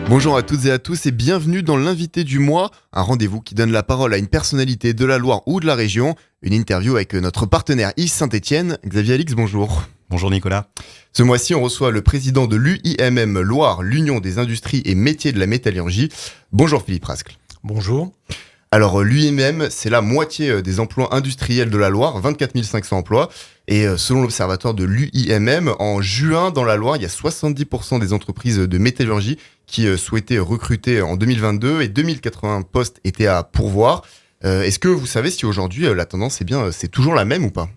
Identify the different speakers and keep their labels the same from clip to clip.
Speaker 1: Bonjour à toutes et à tous et bienvenue dans l'invité du mois, un rendez-vous qui donne la parole à une personnalité de la Loire ou de la région. Une interview avec notre partenaire Yves Saint-Etienne. Xavier Alix, bonjour.
Speaker 2: Bonjour Nicolas.
Speaker 1: Ce mois-ci, on reçoit le président de l'UIMM Loire, l'Union des industries et métiers de la métallurgie. Bonjour Philippe Rascle.
Speaker 3: Bonjour.
Speaker 1: Alors l'UIMM, c'est la moitié des emplois industriels de la Loire, 24 500 emplois. Et selon l'observatoire de l'UIMM, en juin, dans la Loire, il y a 70% des entreprises de métallurgie qui souhaitaient recruter en 2022 et 2080 postes étaient à pourvoir. Est-ce que vous savez si aujourd'hui la tendance c'est toujours la même ou pas ?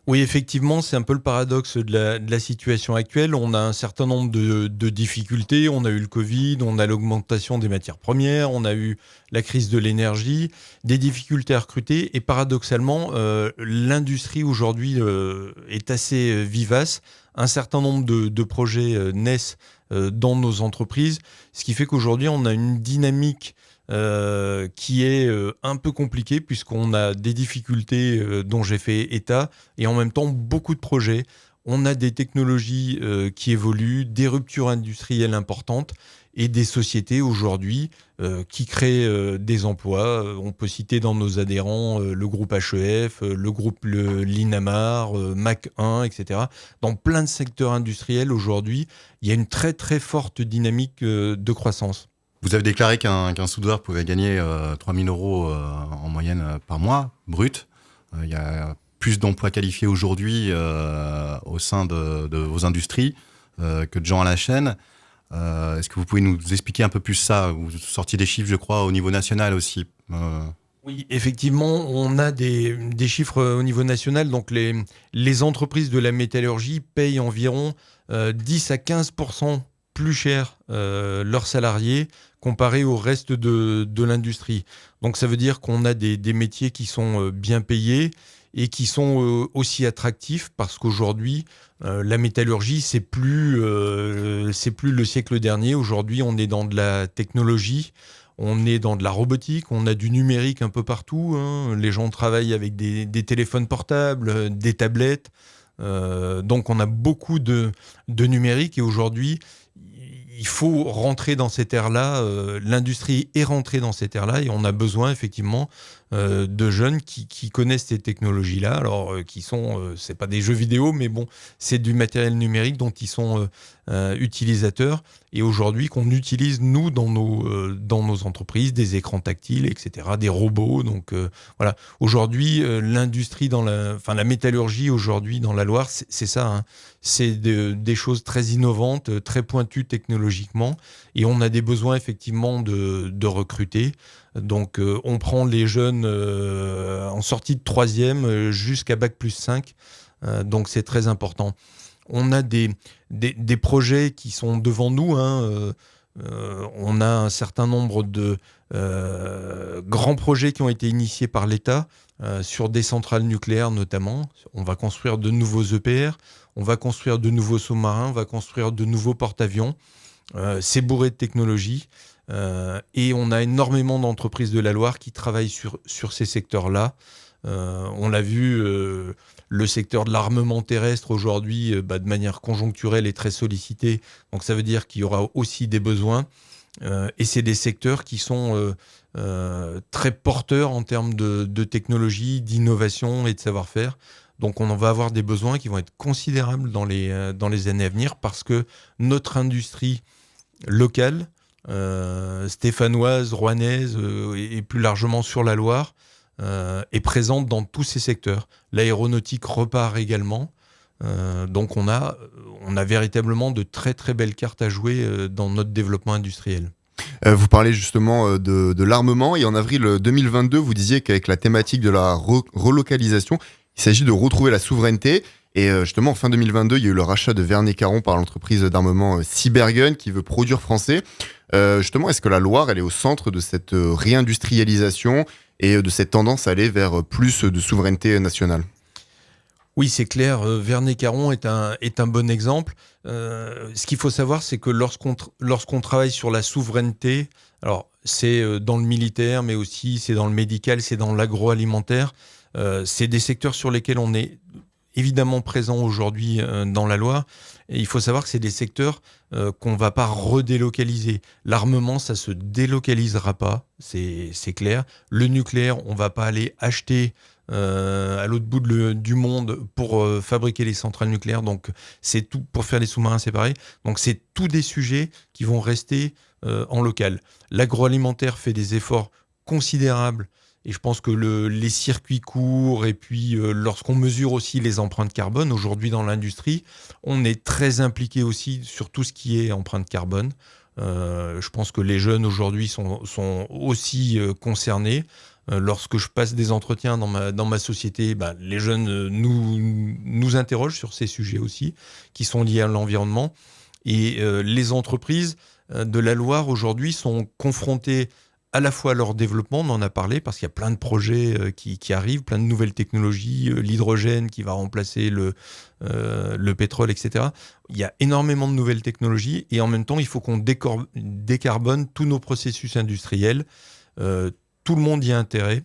Speaker 3: Oui, effectivement, c'est un peu le paradoxe de la situation actuelle. On a un certain nombre de difficultés. On a eu le Covid, on a l'augmentation des matières premières, on a eu la crise de l'énergie, des difficultés à recruter. Et paradoxalement, l'industrie aujourd'hui est assez vivace. Un certain nombre de projets naissent dans nos entreprises, ce qui fait qu'aujourd'hui, on a une dynamique qui est un peu compliqué puisqu'on a des difficultés dont j'ai fait état et en même temps beaucoup de projets. On a des technologies qui évoluent, des ruptures industrielles importantes et des sociétés aujourd'hui qui créent des emplois. On peut citer dans nos adhérents le groupe HEF, le groupe Linamar, Mac 1, etc. Dans plein de secteurs industriels aujourd'hui, il y a une très très forte dynamique de croissance.
Speaker 2: Vous avez déclaré qu'un soudeur pouvait gagner 3 000 euros en moyenne par mois, brut. Il y a plus d'emplois qualifiés aujourd'hui au sein de vos industries que de gens à la chaîne. Est-ce que vous pouvez nous expliquer un peu plus ça ? Vous sortiez des chiffres, je crois, au niveau national aussi.
Speaker 3: Oui, effectivement, on a des chiffres au niveau national. Donc les entreprises de la métallurgie payent environ 10 à 15% plus cher leurs salariés comparé au reste de l'industrie. Donc ça veut dire qu'on a des métiers qui sont bien payés et qui sont aussi attractifs parce qu'aujourd'hui, la métallurgie, c'est plus le siècle dernier. Aujourd'hui, on est dans de la technologie, on est dans de la robotique, on a du numérique un peu partout. Les gens travaillent avec des téléphones portables, des tablettes. Donc on a beaucoup de numérique et aujourd'hui, il faut rentrer dans cette ère-là, l'industrie est rentrée dans cette ère-là et on a besoin effectivement de jeunes qui connaissent ces technologies-là, alors qui sont, c'est pas des jeux vidéo, mais bon, c'est du matériel numérique dont ils sont utilisateurs et aujourd'hui qu'on utilise nous dans nos entreprises, des écrans tactiles, etc., des robots. Donc voilà, aujourd'hui l'industrie la métallurgie aujourd'hui dans la Loire, c'est ça, hein. C'est des choses très innovantes, très pointues technologiquement et on a des besoins effectivement de recruter. Donc on prend les jeunes en sortie de 3e jusqu'à Bac+5, donc c'est très important. On a des projets qui sont devant nous, hein. On a un certain nombre de grands projets qui ont été initiés par l'État sur des centrales nucléaires notamment. On va construire de nouveaux EPR, on va construire de nouveaux sous-marins, on va construire de nouveaux porte-avions. C'est bourré de technologie. Et on a énormément d'entreprises de la Loire qui travaillent sur ces secteurs-là. On l'a vu, le secteur de l'armement terrestre aujourd'hui, de manière conjoncturelle, est très sollicité. Donc ça veut dire qu'il y aura aussi des besoins. Et c'est des secteurs qui sont très porteurs en termes de technologie, d'innovation et de savoir-faire. Donc on en va avoir des besoins qui vont être considérables dans les années à venir parce que notre industrie locale, stéphanoise, rouennaise et plus largement sur la Loire, est présente dans tous ces secteurs. L'aéronautique repart également. Donc on a véritablement de très très belles cartes à jouer dans notre développement industriel.
Speaker 1: Vous parlez justement de l'armement et en avril 2022, vous disiez qu'avec la thématique de la relocalisation, il s'agit de retrouver la souveraineté. Et justement, en fin 2022, il y a eu le rachat de Verney-Caron par l'entreprise d'armement Cybergun qui veut produire français. Justement, est-ce que la Loire, elle est au centre de cette réindustrialisation et de cette tendance à aller vers plus de souveraineté nationale ?
Speaker 3: Oui, c'est clair. Verney-Caron est un bon exemple. Ce qu'il faut savoir, c'est que lorsqu'on travaille sur la souveraineté, alors c'est dans le militaire, mais aussi c'est dans le médical, c'est dans l'agroalimentaire, c'est des secteurs sur lesquels on est évidemment présents aujourd'hui dans la Loire. Et il faut savoir que c'est des secteurs qu'on ne va pas redélocaliser. L'armement, ça ne se délocalisera pas, c'est clair. Le nucléaire, on ne va pas aller acheter à l'autre bout du monde pour fabriquer les centrales nucléaires. Donc, c'est tout pour faire les sous-marins, c'est pareil. Donc, c'est tous des sujets qui vont rester en local. L'agroalimentaire fait des efforts considérables. Et je pense que les circuits courts et puis lorsqu'on mesure aussi les empreintes carbone, aujourd'hui dans l'industrie, on est très impliqué aussi sur tout ce qui est empreinte carbone. Je pense que les jeunes aujourd'hui sont aussi concernés. Lorsque je passe des entretiens dans ma société, les jeunes nous interrogent sur ces sujets aussi, qui sont liés à l'environnement. Et les entreprises de la Loire aujourd'hui sont confrontées à la fois à leur développement, on en a parlé, parce qu'il y a plein de projets qui arrivent, plein de nouvelles technologies, l'hydrogène qui va remplacer le pétrole, etc. Il y a énormément de nouvelles technologies et en même temps, il faut qu'on décarbone tous nos processus industriels. Tout le monde y a intérêt.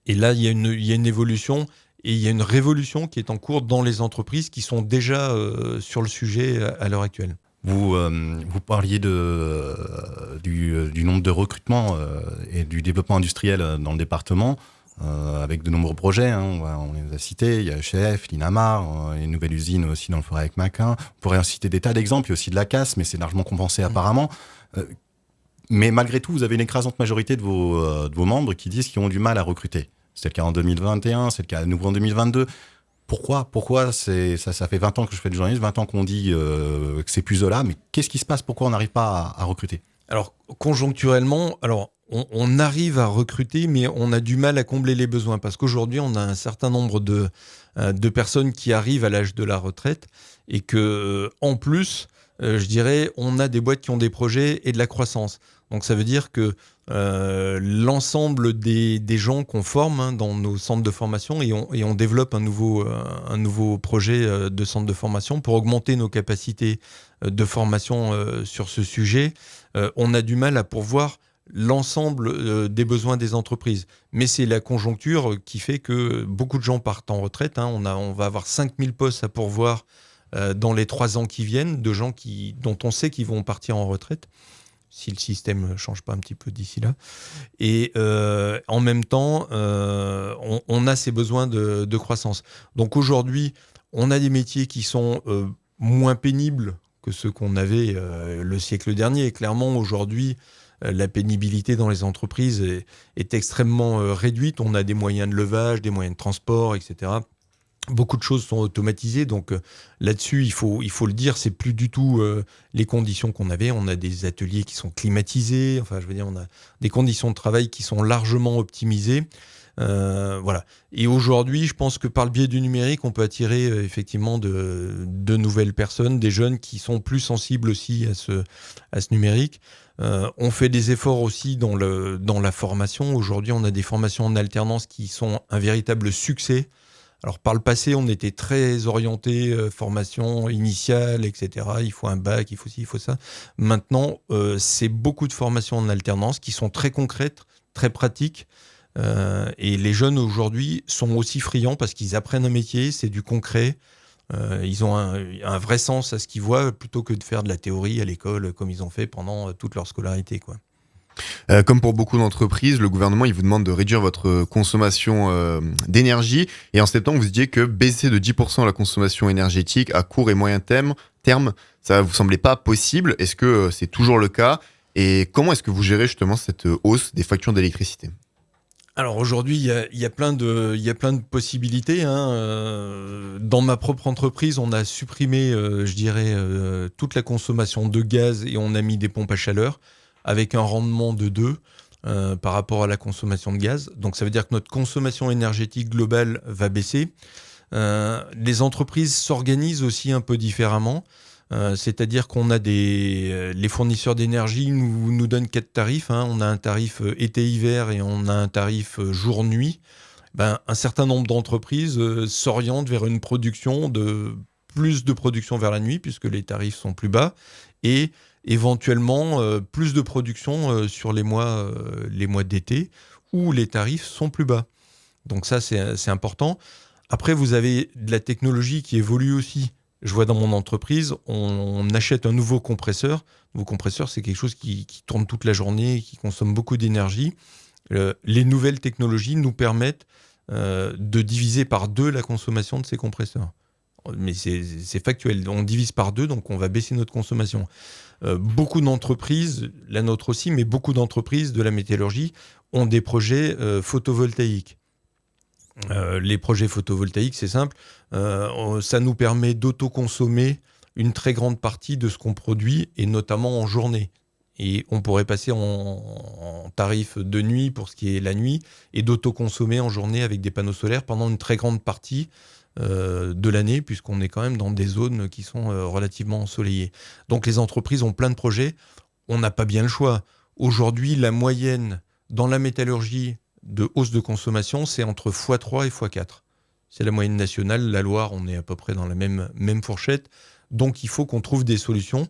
Speaker 3: Et là, il y a une évolution et il y a une révolution qui est en cours dans les entreprises qui sont déjà sur le sujet à l'heure actuelle.
Speaker 2: Vous parliez du nombre de recrutements et du développement industriel dans le département, avec de nombreux projets. On les a cités. Il y a ECF, l'Inamar, une nouvelle usine aussi dans le forêt avec Maquin. On pourrait en citer des tas d'exemples. Il y a aussi de la casse, mais c'est largement compensé apparemment. Mais malgré tout, vous avez une écrasante majorité de vos membres qui disent qu'ils ont du mal à recruter. C'est le cas en 2021, c'est le cas à nouveau en 2022. Pourquoi ça fait 20 ans que je fais du journalisme, 20 ans qu'on dit que c'est plus Zola, mais qu'est-ce qui se passe? Pourquoi on n'arrive pas à recruter?
Speaker 3: Alors, conjoncturellement, on arrive à recruter, mais on a du mal à combler les besoins, parce qu'aujourd'hui, on a un certain nombre de personnes qui arrivent à l'âge de la retraite, et que en plus, je dirais, on a des boîtes qui ont des projets et de la croissance. Donc ça veut dire que l'ensemble des gens qu'on forme dans nos centres de formation, et on développe un nouveau projet de centre de formation pour augmenter nos capacités de formation sur ce sujet, on a du mal à pourvoir l'ensemble des besoins des entreprises. Mais c'est la conjoncture qui fait que beaucoup de gens partent en retraite. On va avoir 5000 postes à pourvoir dans les 3 ans qui viennent, de gens dont on sait qu'ils vont partir en retraite, si le système ne change pas un petit peu d'ici là. Et en même temps, on a ces besoins de croissance. Donc aujourd'hui, on a des métiers qui sont moins pénibles que ceux qu'on avait le siècle dernier. Et clairement, aujourd'hui, la pénibilité dans les entreprises est extrêmement réduite. On a des moyens de levage, des moyens de transport, etc. Beaucoup de choses sont automatisées, donc là-dessus, il faut le dire, c'est plus du tout les conditions qu'on avait. On a des ateliers qui sont climatisés, enfin, je veux dire, on a des conditions de travail qui sont largement optimisées. Voilà. Et aujourd'hui, je pense que par le biais du numérique, on peut attirer effectivement de nouvelles personnes, des jeunes qui sont plus sensibles aussi à ce numérique. On fait des efforts aussi dans la formation. Aujourd'hui, on a des formations en alternance qui sont un véritable succès. Alors, par le passé, on était très orienté formation initiale, etc. Il faut un bac, il faut ci, il faut ça. Maintenant, c'est beaucoup de formations en alternance qui sont très concrètes, très pratiques. Et les jeunes, aujourd'hui, sont aussi friands parce qu'ils apprennent un métier, c'est du concret. Ils ont un vrai sens à ce qu'ils voient plutôt que de faire de la théorie à l'école comme ils ont fait pendant toute leur scolarité, quoi.
Speaker 1: Comme pour beaucoup d'entreprises, le gouvernement il vous demande de réduire votre consommation d'énergie. Et en septembre, vous disiez que baisser de 10% la consommation énergétique à court et moyen terme, ça vous semblait pas possible. Est-ce que c'est toujours le cas? Et comment est-ce que vous gérez justement cette hausse des factures d'électricité?
Speaker 3: Alors aujourd'hui, il y a plein de possibilités. Dans ma propre entreprise, on a supprimé, je dirais, toute la consommation de gaz et on a mis des pompes à chaleur, avec un rendement de 2 par rapport à la consommation de gaz. Donc ça veut dire que notre consommation énergétique globale va baisser. Les entreprises s'organisent aussi un peu différemment. C'est-à-dire qu'on a les fournisseurs d'énergie nous donnent 4 tarifs. On a un tarif été-hiver et on a un tarif jour-nuit. Un certain nombre d'entreprises s'orientent vers une production plus de production vers la nuit puisque les tarifs sont plus bas et éventuellement plus de production sur les mois d'été où les tarifs sont plus bas. Donc ça, c'est important. Après, vous avez de la technologie qui évolue aussi. Je vois dans mon entreprise, on achète un nouveau compresseur. Le nouveau compresseur, c'est quelque chose qui tourne toute la journée, qui consomme beaucoup d'énergie. Les nouvelles technologies nous permettent de diviser par 2 la consommation de ces compresseurs. Mais c'est factuel. On divise par 2, donc on va baisser notre consommation. Beaucoup d'entreprises, la nôtre aussi, mais beaucoup d'entreprises de la métallurgie ont des projets photovoltaïques. Les projets photovoltaïques, c'est simple. Ça nous permet d'autoconsommer une très grande partie de ce qu'on produit, et notamment en journée. Et on pourrait passer en tarif de nuit pour ce qui est la nuit, et d'autoconsommer en journée avec des panneaux solaires pendant une très grande partie de l'année, puisqu'on est quand même dans des zones qui sont relativement ensoleillées. Donc les entreprises ont plein de projets. On n'a pas bien le choix. Aujourd'hui, la moyenne dans la métallurgie de hausse de consommation, c'est entre x3 et x4. C'est la moyenne nationale. La Loire, on est à peu près dans la même fourchette. Donc il faut qu'on trouve des solutions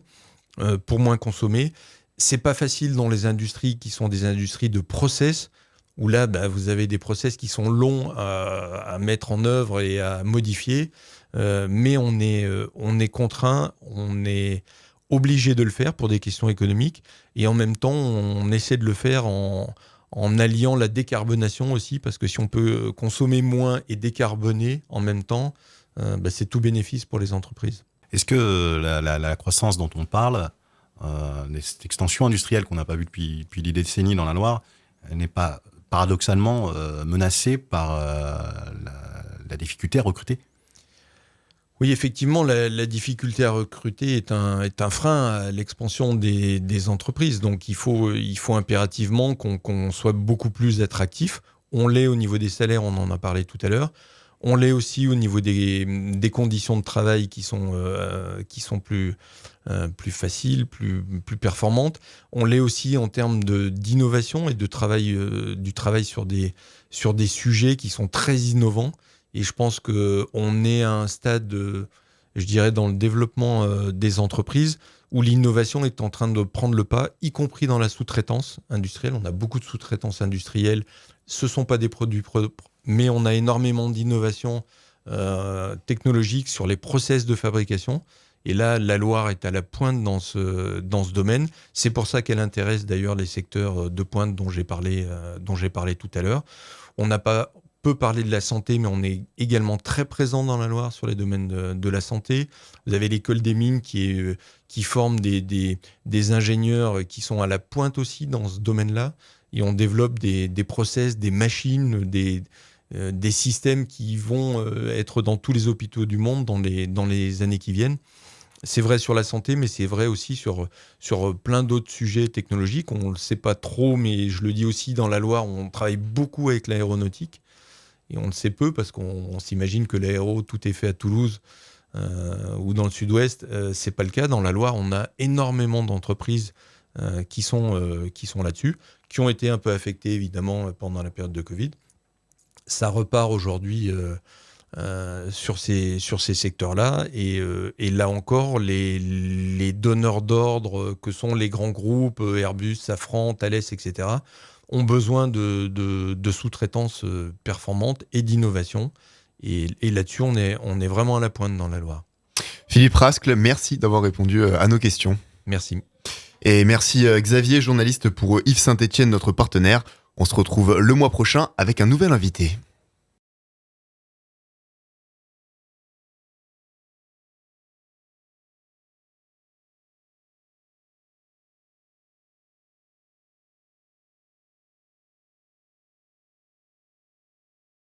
Speaker 3: pour moins consommer. C'est pas facile dans les industries qui sont des industries de process, où là, vous avez des process qui sont longs à mettre en œuvre et à modifier. Mais on est contraint, on est obligé de le faire pour des questions économiques. Et en même temps, on essaie de le faire en alliant la décarbonation aussi, parce que si on peut consommer moins et décarboner en même temps, c'est tout bénéfice pour les entreprises.
Speaker 2: Est-ce que la croissance dont on parle, cette extension industrielle qu'on n'a pas vue depuis des décennies dans la Loire, elle n'est pas paradoxalement menacée par la difficulté à recruter?
Speaker 3: Oui, effectivement, la difficulté à recruter est un frein à l'expansion des entreprises. Donc, il faut impérativement qu'on soit beaucoup plus attractif. On l'est au niveau des salaires, on en a parlé tout à l'heure. On l'est aussi au niveau des conditions de travail qui sont plus faciles, plus performantes. On l'est aussi en termes d'innovation et de travail, du travail sur des sujets qui sont très innovants. Et je pense qu'on est à un stade, je dirais, dans le développement des entreprises où l'innovation est en train de prendre le pas, y compris dans la sous-traitance industrielle. On a beaucoup de sous-traitance industrielle. Ce ne sont pas des produits propres, mais on a énormément d'innovation technologique sur les process de fabrication. Et là, la Loire est à la pointe dans ce domaine. C'est pour ça qu'elle intéresse d'ailleurs les secteurs de pointe dont j'ai parlé tout à l'heure. On n'a pas peu parler de la santé, mais on est également très présent dans la Loire sur les domaines de la santé. Vous avez l'école des mines qui forme des ingénieurs qui sont à la pointe aussi dans ce domaine-là. Et on développe des process, des machines, des systèmes qui vont être dans tous les hôpitaux du monde dans les années qui viennent. C'est vrai sur la santé, mais c'est vrai aussi sur plein d'autres sujets technologiques. On ne le sait pas trop, mais je le dis aussi, dans la Loire, on travaille beaucoup avec l'aéronautique. Et on le sait peu parce qu'on s'imagine que l'aéro, tout est fait à Toulouse ou dans le sud-ouest. C'est pas le cas. Dans la Loire, on a énormément d'entreprises qui sont là-dessus, qui ont été un peu affectées évidemment pendant la période de Covid. Ça repart aujourd'hui sur ces secteurs-là. Et là encore, les donneurs d'ordre que sont les grands groupes, Airbus, Safran, Thales, etc., ont besoin de sous-traitance performante et d'innovation. Et là-dessus, on est vraiment à la pointe dans la Loire.
Speaker 1: Philippe Rascle, merci d'avoir répondu à nos questions.
Speaker 3: Merci.
Speaker 1: Et merci Xavier, journaliste pour Yves Saint-Etienne, notre partenaire. On se retrouve le mois prochain avec un nouvel invité.